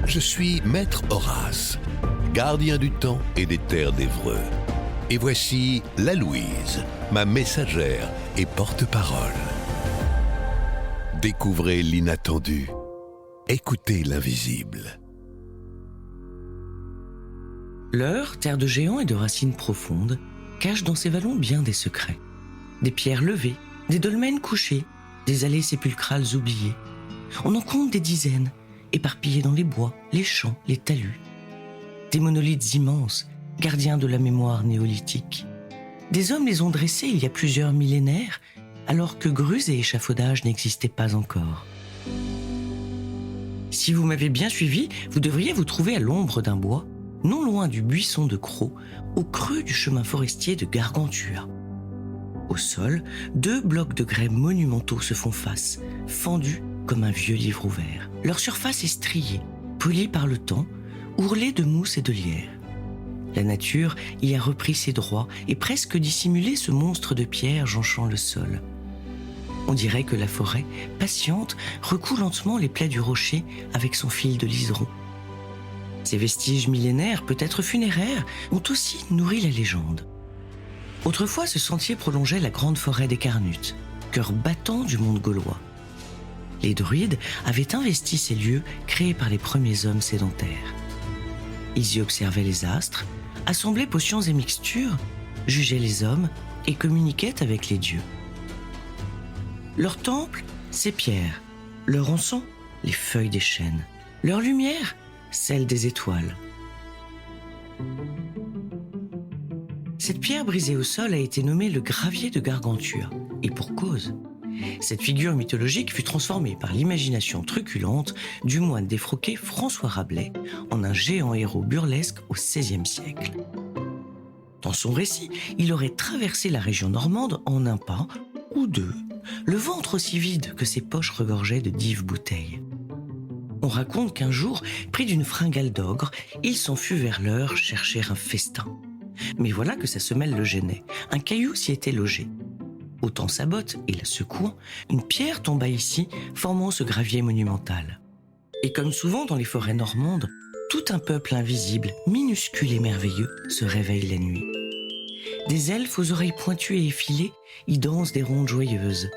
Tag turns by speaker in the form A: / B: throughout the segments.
A: Je suis Maître Horace, gardien du temps et des terres d'Évreux. Et voici la Louise, ma messagère et porte-parole. Découvrez l'inattendu. Écoutez l'invisible.
B: L'Eure, terre de géants et de racines profondes, cache dans ses vallons bien des secrets. Des pierres levées, des dolmens couchés, des allées sépulcrales oubliées. On en compte des dizaines, éparpillés dans les bois, les champs, les talus. Des monolithes immenses, gardiens de la mémoire néolithique. Des hommes les ont dressés il y a plusieurs millénaires, alors que grues et échafaudages n'existaient pas encore. Si vous m'avez bien suivi, vous devriez vous trouver à l'ombre d'un bois, non loin du buisson de Crau, au creux du chemin forestier de Gargantua. Au sol, 2 blocs de grès monumentaux se font face, fendus comme un vieux livre ouvert. Leur surface est striée, polie par le temps, ourlée de mousse et de lierre. La nature y a repris ses droits et presque dissimulé ce monstre de pierre jonchant le sol. On dirait que la forêt, patiente, recoue lentement les plaies du rocher avec son fil de liseron. Ces vestiges millénaires, peut-être funéraires, ont aussi nourri la légende. Autrefois, ce sentier prolongeait la grande forêt des Carnutes, cœur battant du monde gaulois. Les druides avaient investi ces lieux créés par les premiers hommes sédentaires. Ils y observaient les astres, assemblaient potions et mixtures, jugeaient les hommes et communiquaient avec les dieux. Leur temple, ces pierres, leur encens, les feuilles des chênes, leur lumière, celle des étoiles. Cette pierre brisée au sol a été nommée le gravier de Gargantua, et pour cause. Cette figure mythologique fut transformée par l'imagination truculente du moine défroqué François Rabelais en un géant héros burlesque au XVIe siècle. Dans son récit, il aurait traversé la région normande en un pas ou deux, le ventre aussi vide que ses poches regorgeaient de d'ivres bouteilles. On raconte qu'un jour, pris d'une fringale d'ogre, il s'en fut vers l'Eure chercher un festin. Mais voilà que sa semelle le gênait, un caillou s'y était logé. Ôtant sa botte et la secouant, une pierre tomba ici, formant ce gravier monumental. Et comme souvent dans les forêts normandes, tout un peuple invisible, minuscule et merveilleux, se réveille la nuit. Des elfes aux oreilles pointues et effilées y dansent des rondes joyeuses.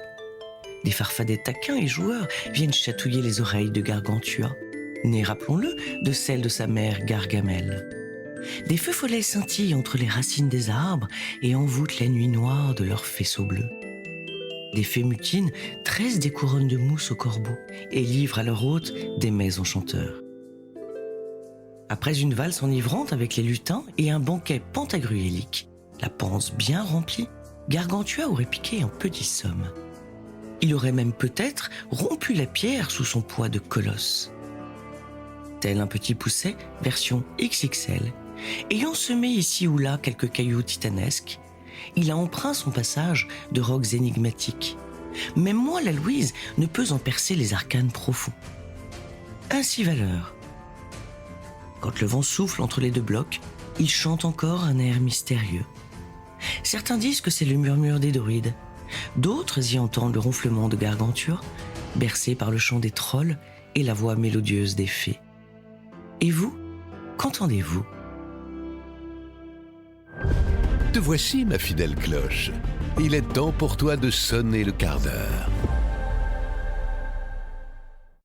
B: Des farfadets taquins et joueurs viennent chatouiller les oreilles de Gargantua, née, rappelons-le, de celle de sa mère Gargamel. Des feux follets scintillent entre les racines des arbres et envoûtent la nuit noire de leurs faisceaux bleus. Des fées mutines tressent des couronnes de mousse aux corbeaux et livrent à leur hôte des mets enchanteurs. Après une valse enivrante avec les lutins et un banquet pantagruélique, la panse bien remplie, Gargantua aurait piqué un petit somme. Il aurait même peut-être rompu la pierre sous son poids de colosse. Tel un petit pousset, version XXL, ayant semé ici ou là quelques cailloux titanesques, il a empreint son passage de rocs énigmatiques. Même moi, la Louise, ne peux en percer les arcanes profonds. Ainsi va l'heure. Quand le vent souffle entre les 2 blocs, il chante encore un air mystérieux. Certains disent que c'est le murmure des druides. D'autres y entendent le ronflement de Gargantua, bercé par le chant des trolls et la voix mélodieuse des fées. Et vous, qu'entendez-vous ?
A: Te voici, ma fidèle cloche. Il est temps pour toi de sonner le quart d'heure.